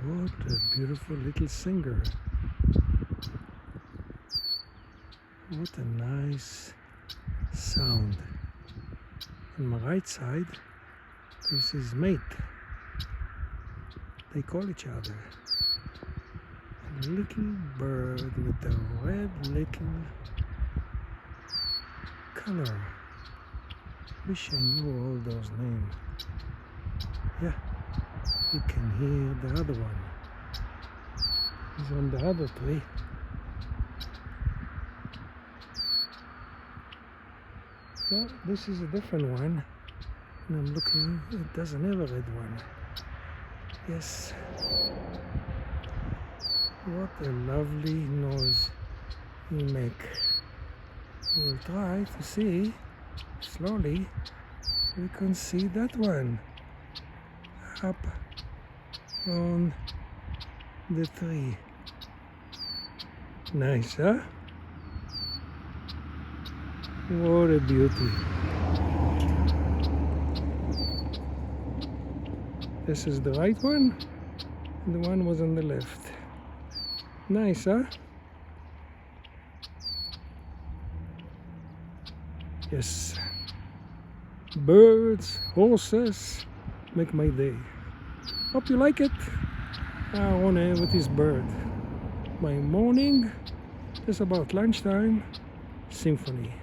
What a beautiful little singer. What a nice sound. On my right side, this is mate. They call each other. A little bird with a red little color. Wish I knew all those names. Yeah, you can hear the other one. He's on the other tree. Well, this is a different one. And I'm looking, it doesn't have a red one. Yes. What a lovely noise you make. We'll try to see, slowly, we can see that one. Up on the tree. Nice, huh? What a beauty. This is the right one, and the one was on the left. Nice, huh? Yes. Birds, horses, make my day. Hope you like it. I want to end with this bird. My morning, just about lunchtime, symphony.